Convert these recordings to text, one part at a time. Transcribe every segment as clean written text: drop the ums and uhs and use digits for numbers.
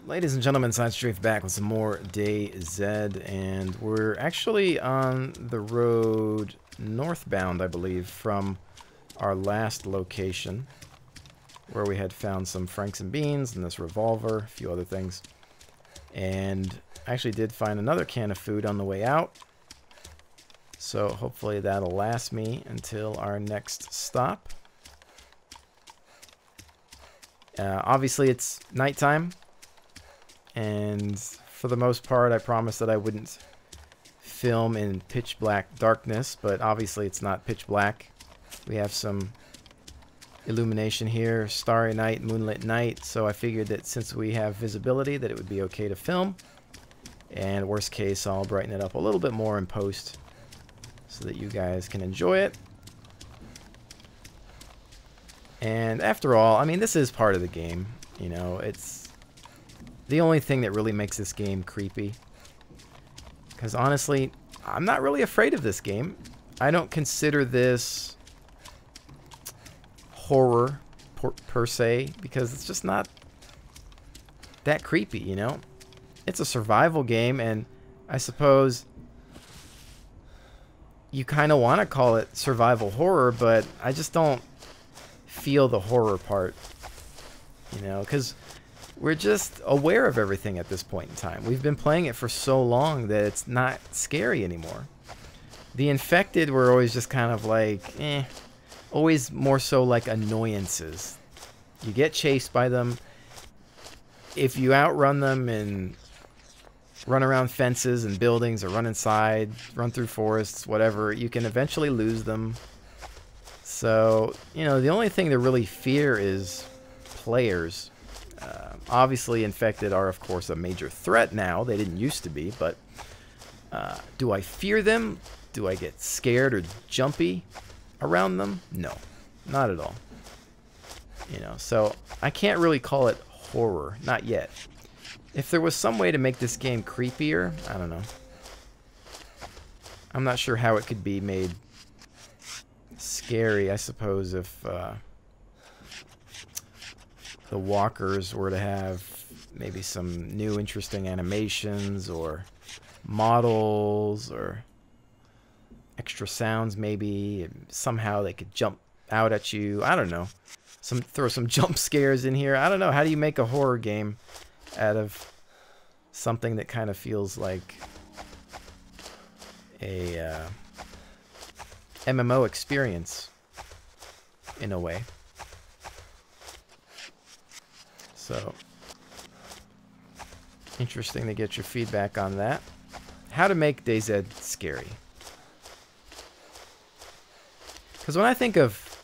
Ladies and gentlemen, SideStrafe back with some more DayZ, and we're actually on the road northbound, I believe, from our last location, where we had found some Franks and Beans and this revolver, a few other things. And I actually did find another can of food on the way out, so hopefully that'll last me until our next stop. Obviously it's nighttime, and for the most part I promised that I wouldn't film in pitch black darkness, but obviously it's not pitch black. We have some illumination here, starry night, moonlit night, so I figured that since we have visibility that it would be okay to film, and worst case I'll brighten it up a little bit more in post so that you guys can enjoy it. And after all, I mean, this is part of the game, you know, it's the only thing that really makes this game creepy. Because honestly, I'm not really afraid of this game. I don't consider this horror per se, because it's just not that creepy, you know? It's a survival game, and I suppose you kind of want to call it survival horror, but I just don't feel the horror part, you know, because we're just aware of everything at this point in time. We've been playing it for so long that it's not scary anymore. The infected were always just kind of like, always more so like annoyances. You get chased by them. If you outrun them and run around fences and buildings or run inside, run through forests, whatever, you can eventually lose them. So, you know, the only thing to really fear is players. Obviously, infected are, of course, a major threat now. They didn't used to be, but do I fear them? Do I get scared or jumpy around them? No, not at all. You know, so I can't really call it horror, not yet. If there was some way to make this game creepier, I don't know. I'm not sure how it could be made scary. I suppose if the walkers were to have maybe some new interesting animations or models or extra sounds, maybe somehow they could jump out at you. I don't know. Throw some jump scares in here. I don't know. How do you make a horror game out of something that kind of feels like a MMO experience in a way? So interesting to get your feedback on that. How to make DayZ scary. Because when I think of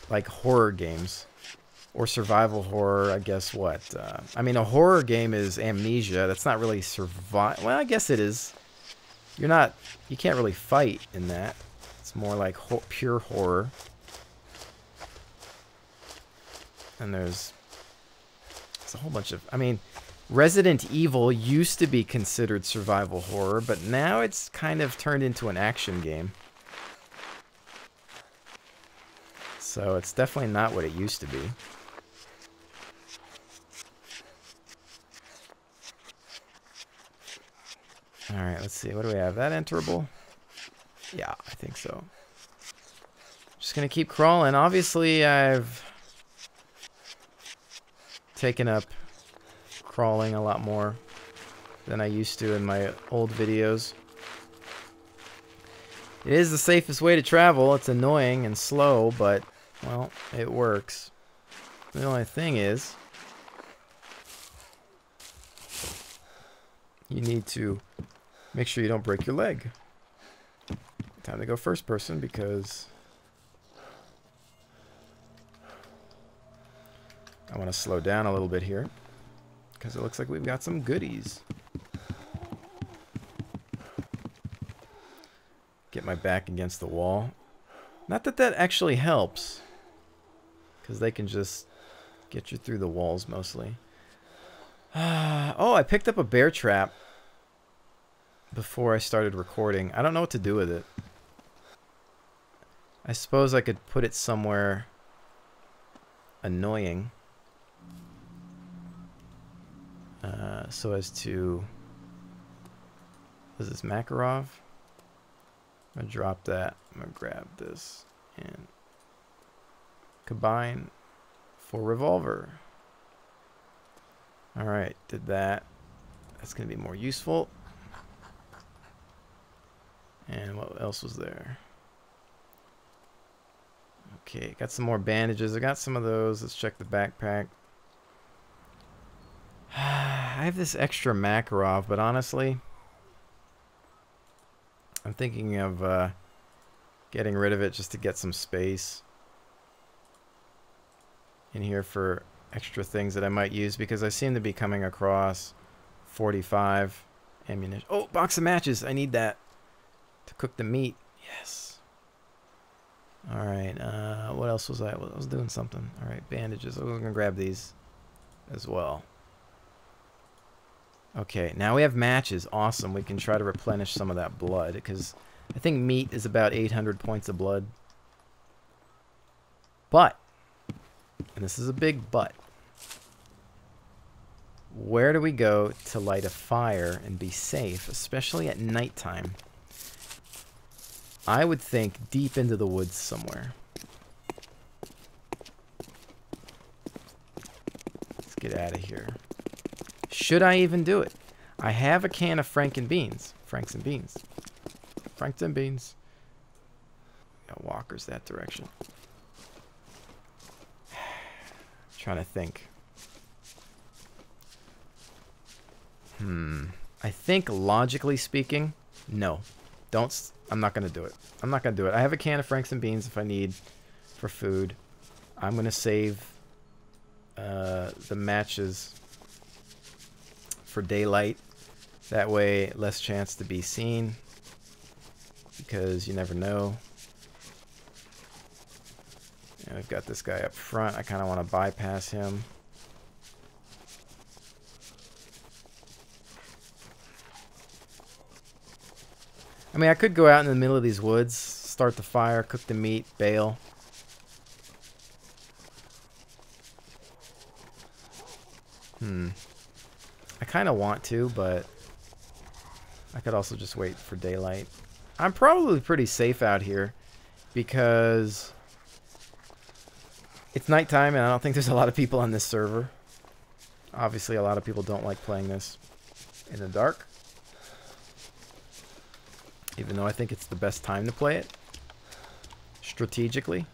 like horror games or survival horror, I guess what? I mean, a horror game is Amnesia. That's not really survival. Well, I guess it is. You can't really fight in that. It's more like pure horror. And there's a whole bunch of, I mean, Resident Evil used to be considered survival horror, but now it's kind of turned into an action game. So it's definitely not what it used to be. Alright, let's see. What do we have? That enterable? Yeah, I think so. Just gonna keep crawling. Obviously, I've taken up crawling a lot more than I used to in my old videos. It is the safest way to travel. It's annoying and slow, but, well, it works. The only thing is, you need to make sure you don't break your leg. Time to go first person because I want to slow down a little bit here because it looks like we've got some goodies. Get my back against the wall. Not that that actually helps, because they can just get you through the walls mostly. Oh, I picked up a bear trap before I started recording. I don't know what to do with it. I suppose I could put it somewhere annoying. so as to... Is this Makarov? I'm going to drop that. I'm going to grab this and combine for revolver. Alright, did that. That's going to be more useful. And what else was there? Okay, got some more bandages. I got some of those. Let's check the backpack. I have this extra Makarov, but honestly, I'm thinking of getting rid of it just to get some space in here for extra things that I might use, because I seem to be coming across 45 ammunition. Oh, box of matches. I need that to cook the meat. Yes. All right. What else was I? I was doing something. All right, bandages. I was going to grab these as well. Okay, now we have matches. Awesome. We can try to replenish some of that blood, because I think meat is about 800 points of blood. But, and this is a big but, where do we go to light a fire and be safe, especially at nighttime? I would think deep into the woods somewhere. Let's get out of here. Should I even do it? I have a can of Franks and Beans. Franks and Beans. Got walkers that direction. Trying to think. I think logically speaking, no. I'm not going to do it. I'm not going to do it. I have a can of Franks and Beans if I need for food. I'm going to save the matches for daylight. That way, less chance to be seen, because you never know. And we've got this guy up front. I kind of want to bypass him. I mean, I could go out in the middle of these woods, start the fire, cook the meat, bail. I kind of want to, but I could also just wait for daylight. I'm probably pretty safe out here because it's nighttime and I don't think there's a lot of people on this server. Obviously, a lot of people don't like playing this in the dark, even though I think it's the best time to play it strategically.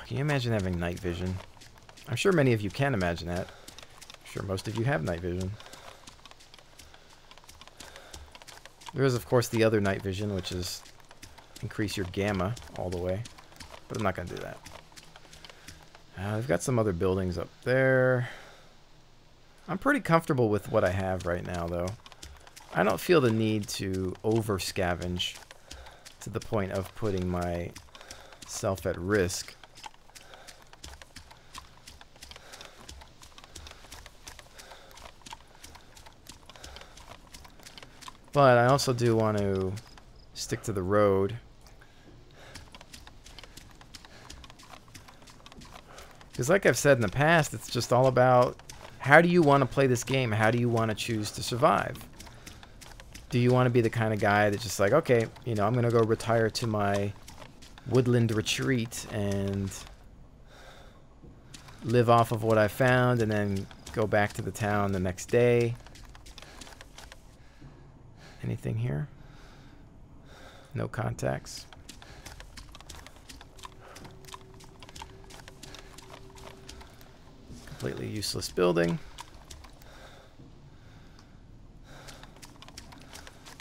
Can you imagine having night vision? I'm sure many of you can imagine that. I'm sure most of you have night vision. There is, of course, the other night vision, which is increase your gamma all the way. But I'm not going to do that. We've got some other buildings up there. I'm pretty comfortable with what I have right now, though. I don't feel the need to over-scavenge to the point of putting myself at risk. But I also do want to stick to the road. Because like I've said in the past, it's just all about how do you want to play this game? How do you want to choose to survive? Do you want to be the kind of guy that's just like, okay, you know, I'm going to go retire to my woodland retreat and live off of what I found and then go back to the town the next day? Anything here? No contacts. Completely useless building.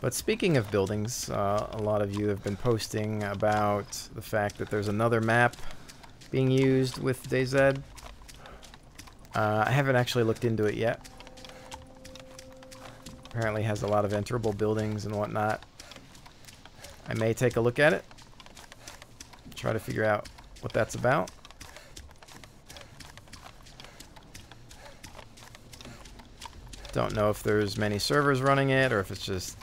But speaking of buildings, a lot of you have been posting about the fact that there's another map being used with DayZ. I haven't actually looked into it yet. Apparently has a lot of enterable buildings and whatnot. I may take a look at it. Try to figure out what that's about. Don't know if there's many servers running it or if it's just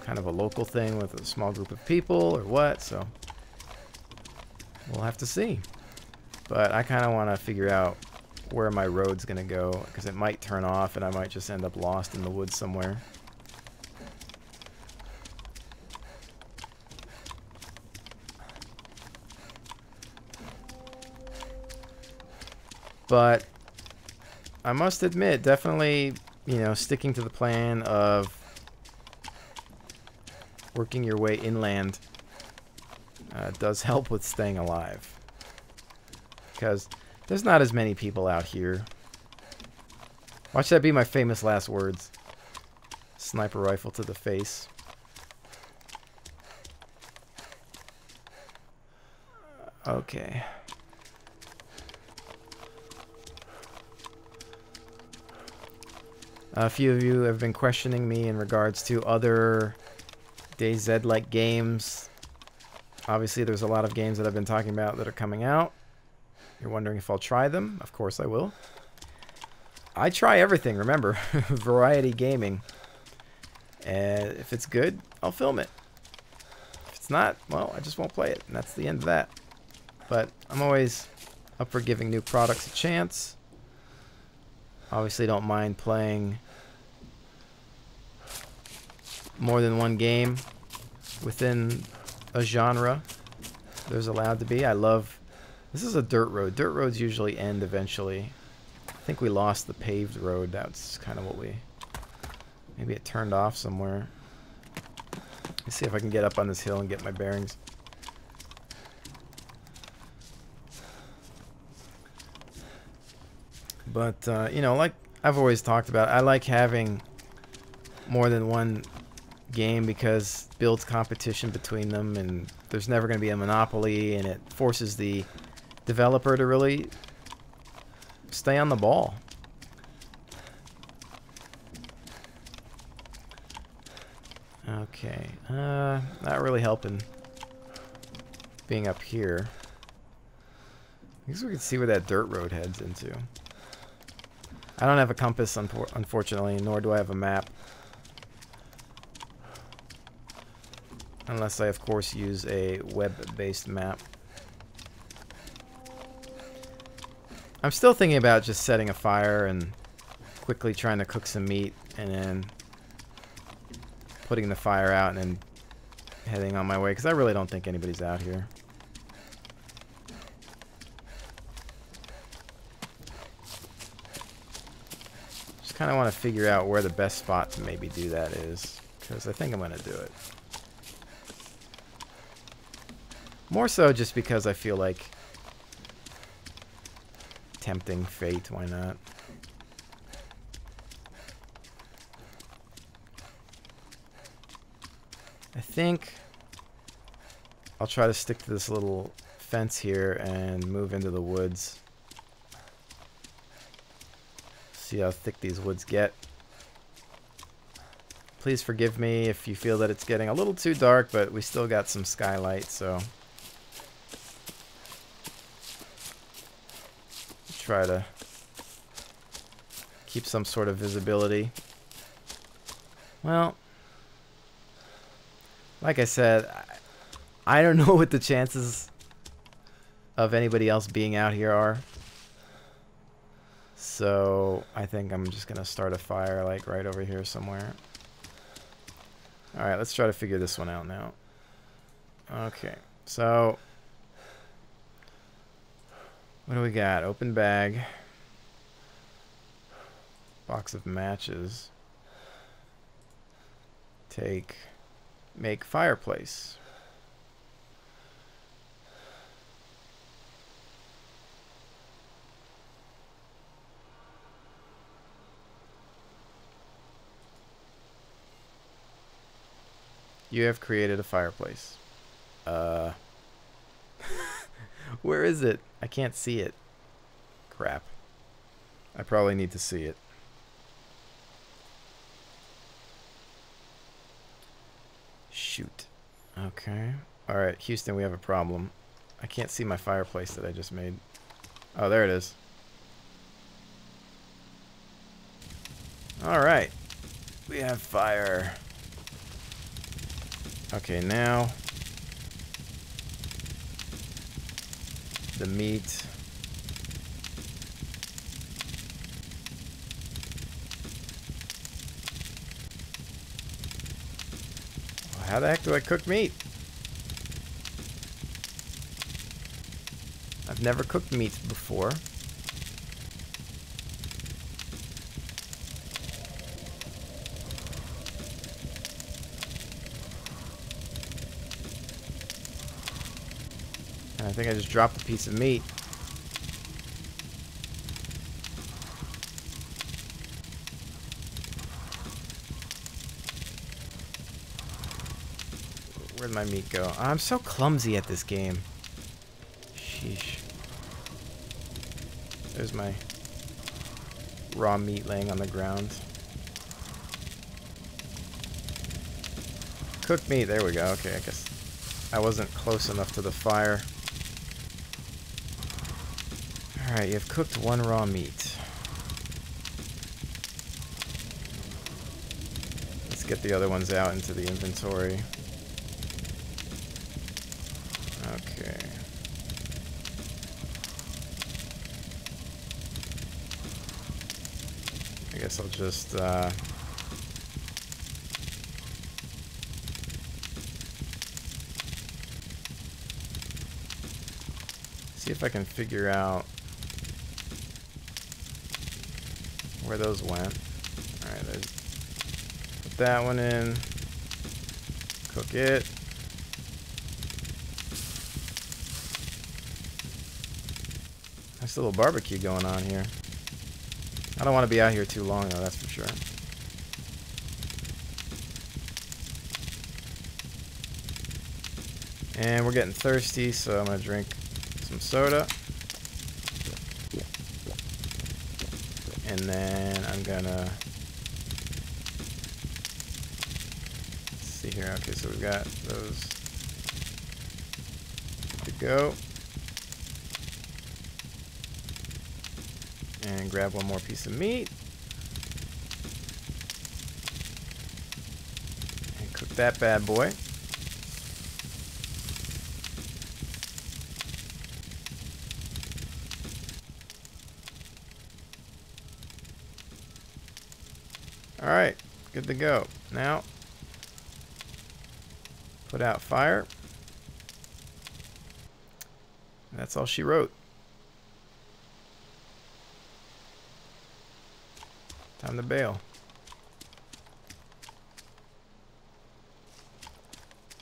kind of a local thing with a small group of people or what, so we'll have to see. But I kind of want to figure out where my road's gonna go, because it might turn off and I might just end up lost in the woods somewhere. But I must admit, definitely, you know, sticking to the plan of working your way inland does help with staying alive. Because there's not as many people out here. Watch that be my famous last words. Sniper rifle to the face. Okay. A few of you have been questioning me in regards to other DayZ-like games. Obviously, there's a lot of games that I've been talking about that are coming out. You're wondering if I'll try them? Of course I will. I try everything, remember. Variety gaming. And if it's good, I'll film it. If it's not, well, I just won't play it. And that's the end of that. But I'm always up for giving new products a chance. Obviously don't mind playing more than one game within a genre. There's allowed to be. I love... This is a dirt road. Dirt roads usually end eventually. I think we lost the paved road. That's kind of what we... Maybe it turned off somewhere. Let's see if I can get up on this hill and get my bearings. But, you know, like I've always talked about, I like having more than one game because it builds competition between them, and there's never going to be a monopoly, and it forces the developer to really stay on the ball. Okay, not really helping being up here. I guess we can see where that dirt road heads into. I don't have a compass, unfortunately, nor do I have a map. Unless I, of course, use a web-based map. I'm still thinking about just setting a fire and quickly trying to cook some meat and then putting the fire out and then heading on my way, because I really don't think anybody's out here. Kind of want to figure out where the best spot to maybe do that is, because I think I'm going to do it. More so just because I feel like tempting fate, why not? I think I'll try to stick to this little fence here and move into the woods. See how thick these woods get. Please forgive me if you feel that it's getting a little too dark, but we still got some skylight, so try to keep some sort of visibility. Well, like I said, I don't know what the chances of anybody else being out here are. So I think I'm just gonna start a fire like right over here somewhere. Alright, let's try to figure this one out now. Okay, so what do we got? Open bag. Box of matches. Make fireplace. You have created a fireplace. Where is it? I can't see it. Crap. I probably need to see it. Shoot. Okay. Alright, Houston, we have a problem. I can't see my fireplace that I just made. Oh, there it is. Alright. We have fire. Okay, now the meat How the heck do I cook meat? I've never cooked meat before. And I think I just dropped a piece of meat. Where'd my meat go? I'm so clumsy at this game. Sheesh. There's my raw meat laying on the ground. Cooked meat, there we go. Okay, I guess I wasn't close enough to the fire. Alright, you've cooked one raw meat. Let's get the other ones out into the inventory. Okay. I guess I'll just see if I can figure out where those went. Alright, put that one in. Cook it. Nice little barbecue going on here. I don't want to be out here too long though, that's for sure. And we're getting thirsty, so I'm going to drink some soda. And then I'm going to see here. Okay, so we've got those to go. And grab one more piece of meat. And cook that bad boy. Alright, good to go. Now, put out fire. That's all she wrote. Time to bail.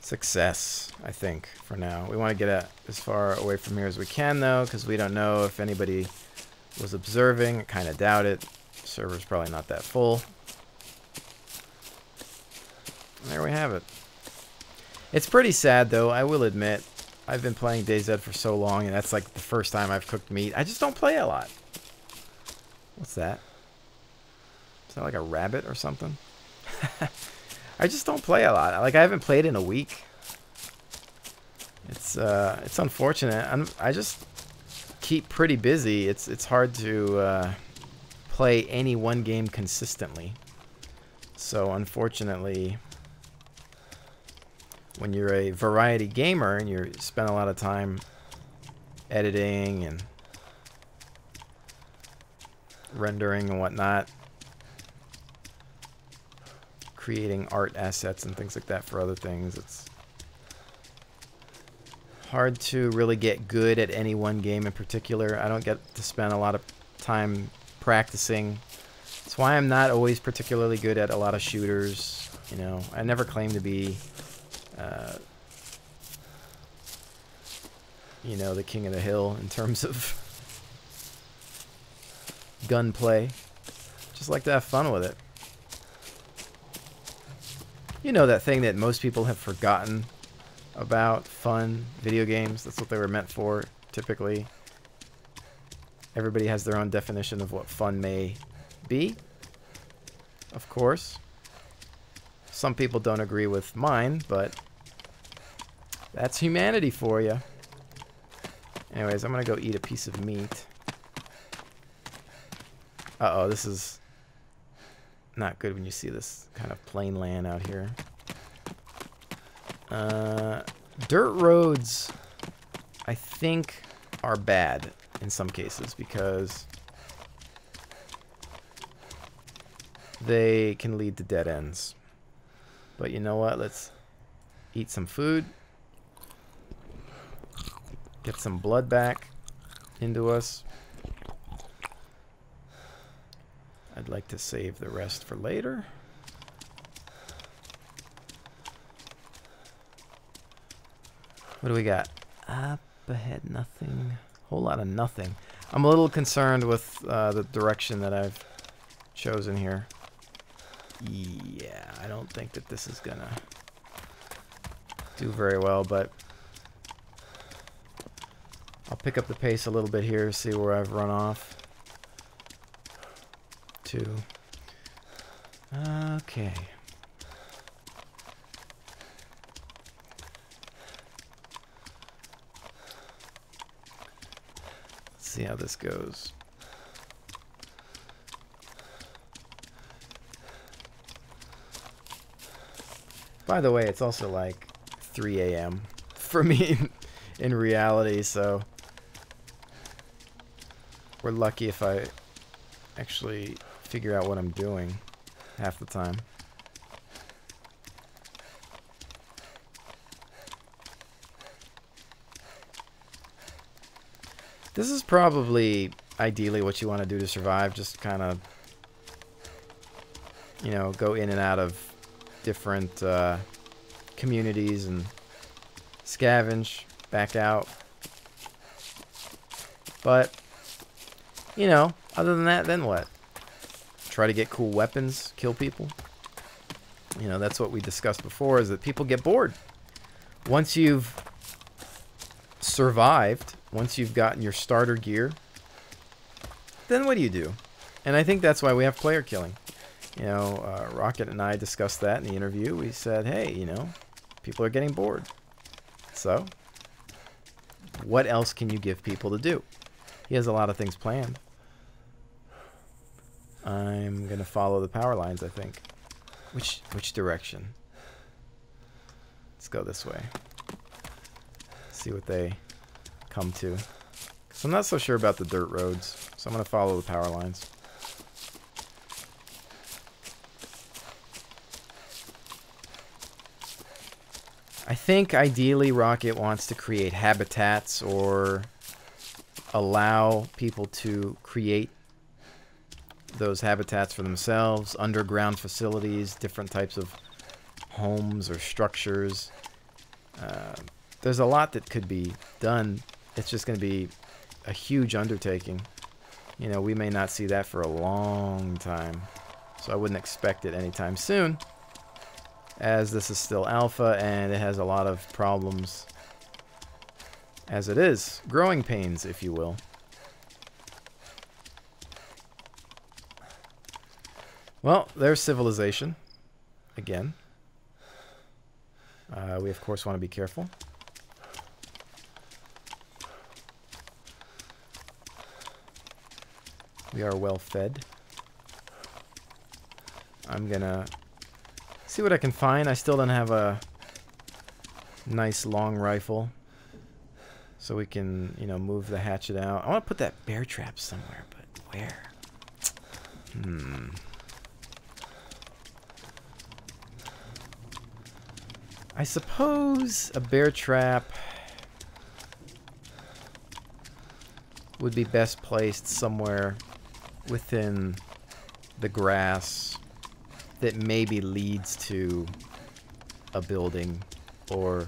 Success, I think, for now. We want to get as far away from here as we can, though, because we don't know if anybody was observing. I kind of doubt it. The server's probably not that full. And there we have it. It's pretty sad, though, I will admit. I've been playing DayZ for so long, and that's like the first time I've cooked meat. I just don't play a lot. What's that? Is that like a rabbit or something? I just don't play a lot. Like, I haven't played in a week. It's unfortunate. I just keep pretty busy. It's hard to play any one game consistently. So unfortunately, when you're a variety gamer and you spend a lot of time editing and rendering and whatnot, creating art assets and things like that for other things, it's hard to really get good at any one game in particular. I don't get to spend a lot of time practicing. That's why I'm not always particularly good at a lot of shooters. You know, I never claim to be you know, the king of the hill in terms of gunplay. Just like to have fun with it. You know, that thing that most people have forgotten about fun video games. That's what they were meant for, typically. Everybody has their own definition of what fun may be, of course. Some people don't agree with mine, but that's humanity for you. Anyways, I'm going to go eat a piece of meat. Uh-oh, this is not good when you see this kind of plain land out here. Dirt roads, I think, are bad in some cases because they can lead to dead ends. But you know what? Let's eat some food. Get some blood back into us. I'd like to save the rest for later. What do we got? Up ahead, nothing. Whole lot of nothing. I'm a little concerned with the direction that I've chosen here. Yeah, I don't think that this is gonna do very well, but I'll pick up the pace a little bit here, see where I've run off to. Okay. Let's see how this goes. By the way, it's also like 3 a.m. for me in reality, so we're lucky if I actually figure out what I'm doing half the time. This is probably ideally what you want to do to survive, just kind of, you know, go in and out of different communities and scavenge, back out. But, you know, other than that, then what? Try to get cool weapons, kill people. You know, that's what we discussed before, is that people get bored. Once you've survived, once you've gotten your starter gear, then what do you do? And I think that's why we have player killing. You know, Rocket and I discussed that in the interview. We said, hey, you know, people are getting bored. So, what else can you give people to do? He has a lot of things planned. I'm going to follow the power lines, I think. Which direction? Let's go this way. See what they come to. 'Cause I'm not so sure about the dirt roads, so I'm going to follow the power lines. I think ideally Rocket wants to create habitats or allow people to create those habitats for themselves, underground facilities, different types of homes or structures. There's a lot that could be done. It's just going to be a huge undertaking. You know, we may not see that for a long time, so I wouldn't expect it anytime soon, as this is still alpha and it has a lot of problems as it is. Growing pains, if you will. Well, there's civilization. Again. We, of course, want to be careful. We are well fed. I'm gonna see what I can find. I still don't have a nice long rifle, so we can, you know, move the hatchet out. I want to put that bear trap somewhere, but where? I suppose a bear trap would be best placed somewhere within the grass that maybe leads to a building or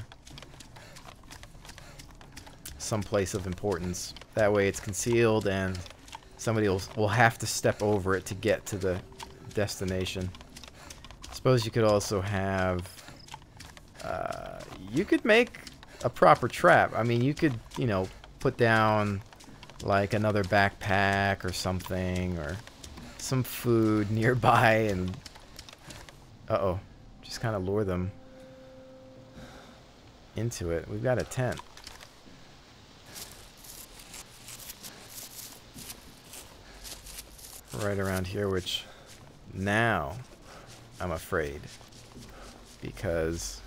some place of importance. That way it's concealed and somebody will have to step over it to get to the destination. I suppose you could also have... you could make a proper trap. I mean, you could, you know, put down like another backpack or something, or some food nearby, and just kind of lure them into it. We've got a tent. Right around here, which now I'm afraid, because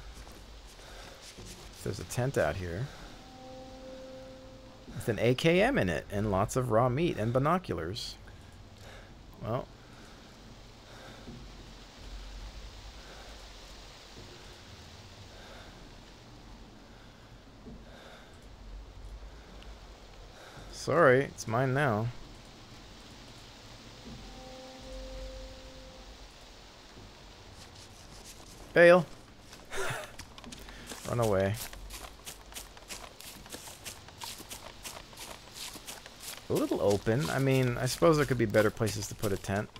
there's a tent out here with an AKM in it and lots of raw meat and binoculars. Well, Sorry, it's mine now. Bail. Run away. A little open. I mean, I suppose there could be better places to put a tent.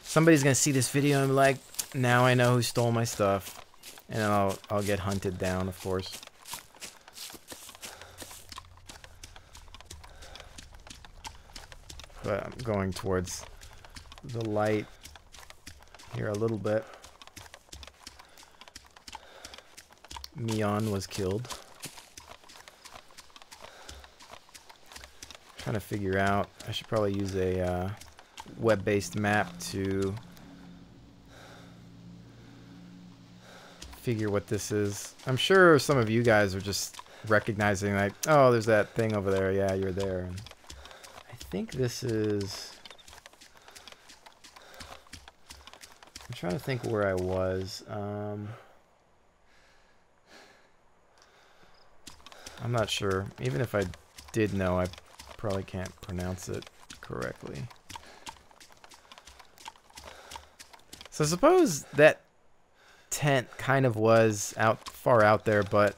Somebody's gonna see this video and be like, now I know who stole my stuff. And I'll get hunted down, of course. But I'm going towards the light here a little bit. Mion was killed. Trying to figure out, I should probably use a web-based map to figure what this is. I'm sure some of you guys are just recognizing like, oh, there's that thing over there. Yeah, you're there. And I think this is... I'm trying to think where I was. I'm not sure. Even if I did know, I probably can't pronounce it correctly. So I suppose that tent kind of was far out there, but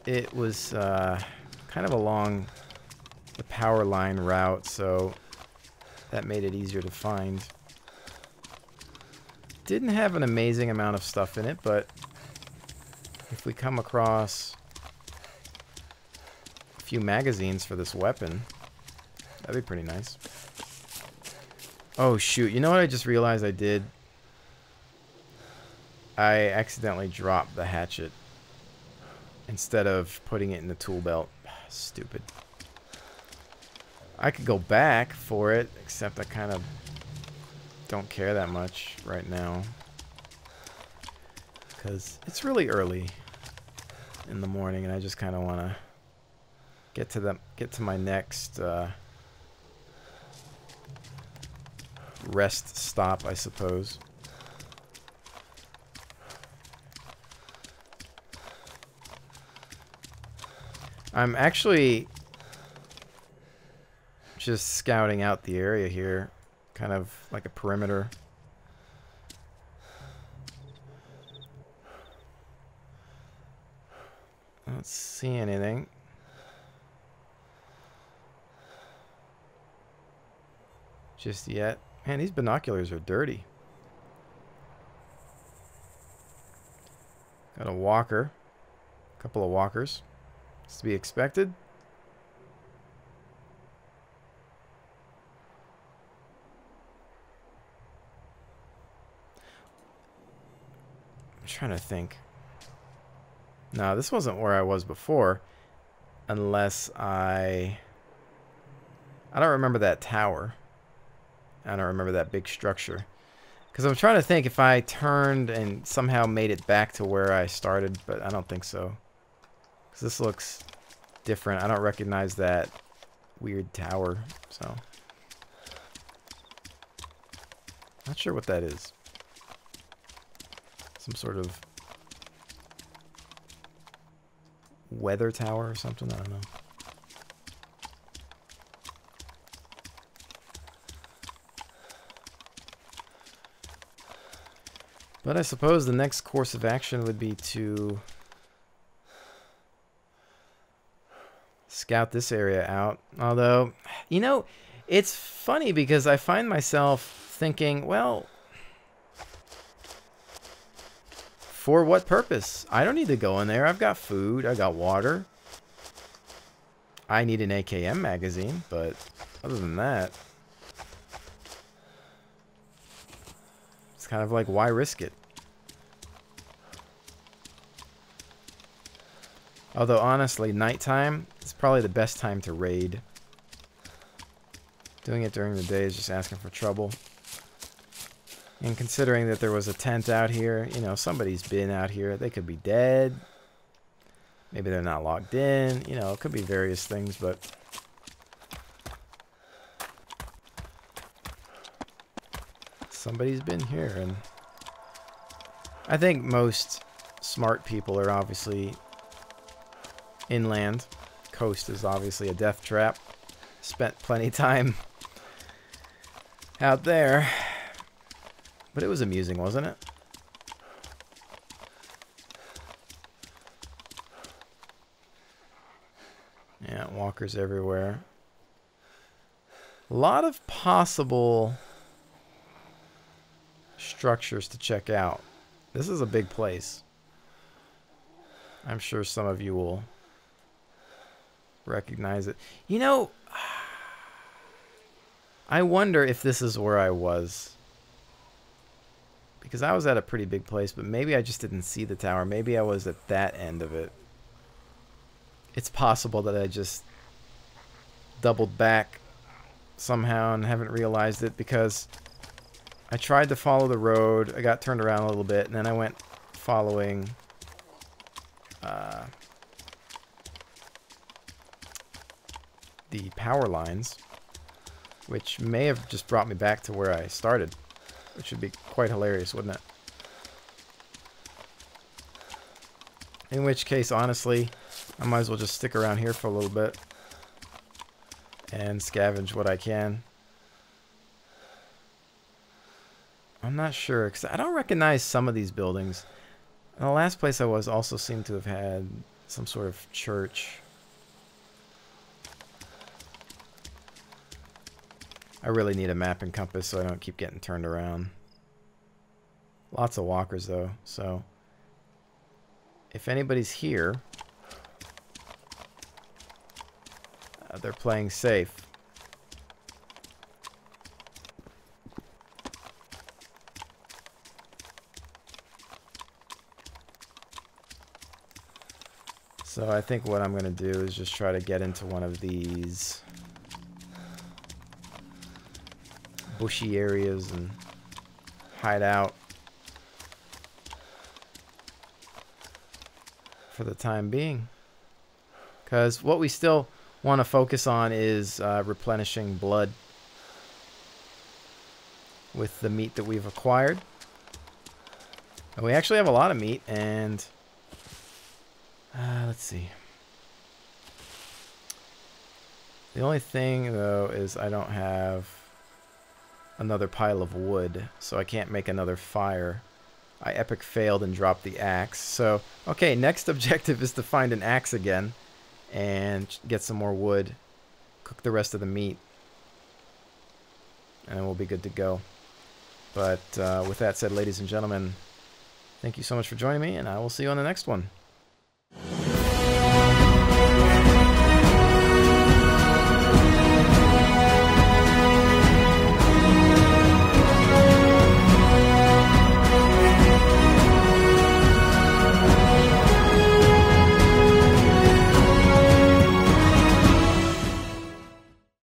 it was kind of along the power line route, so that made it easier to find. Didn't have an amazing amount of stuff in it, but if we come across a few magazines for this weapon, that'd be pretty nice. Oh shoot, you know what I just realized I did? I accidentally dropped the hatchet instead of putting it in the tool belt. Stupid. I could go back for it, except I kind of don't care that much right now. Because it's really early in the morning and I just kind of want to get to my next rest stop, I suppose. I'm actually just scouting out the area here, kind of like a perimeter. I don't see anything. Just yet. Man, these binoculars are dirty. Got a walker. A couple of walkers. It's to be expected. I'm trying to think. No, this wasn't where I was before. Unless I don't remember that tower. I don't remember that big structure. Because I'm trying to think if I turned and somehow made it back to where I started, but I don't think so. Because this looks different. I don't recognize that weird tower, so. Not sure what that is. Some sort of weather tower or something? I don't know. But I suppose the next course of action would be to scout this area out. Although, you know, it's funny because I find myself thinking, well, for what purpose? I don't need to go in there. I've got food. I got water. I need an AKM magazine, but other than that, it's kind of like, why risk it? Although, honestly, nighttime is probably the best time to raid. Doing it during the day is just asking for trouble. And considering that there was a tent out here, you know, somebody's been out here. They could be dead. Maybe they're not logged in. You know, it could be various things, but... Somebody's been here, and I think most smart people are obviously inland. Coast is obviously a death trap. Spent plenty of time out there. But it was amusing, wasn't it? Yeah, walkers everywhere. A lot of possible structures to check out. This is a big place. I'm sure some of you will recognize it. You know, I wonder if this is where I was. Because I was at a pretty big place, but maybe I just didn't see the tower. Maybe I was at that end of it. It's possible that I just doubled back somehow and haven't realized it, because I tried to follow the road. I got turned around a little bit, and then I went following the power lines, which may have just brought me back to where I started, which would be quite hilarious, wouldn't it? In which case, honestly, I might as well just stick around here for a little bit and scavenge what I can. I'm not sure, because I don't recognize some of these buildings. And the last place I was also seemed to have had some sort of church. I really need a map and compass so I don't keep getting turned around. Lots of walkers, though, so if anybody's here, they're playing safe. So I think what I'm going to do is just try to get into one of these bushy areas and hide out for the time being. Because what we still want to focus on is replenishing blood with the meat that we've acquired. And we actually have a lot of meat, and let's see. The only thing, though, is I don't have another pile of wood, so I can't make another fire. I epic failed and dropped the axe. So, okay, next objective is to find an axe again and get some more wood, cook the rest of the meat, and we'll be good to go. But with that said, ladies and gentlemen, thank you so much for joining me, and I will see you on the next one.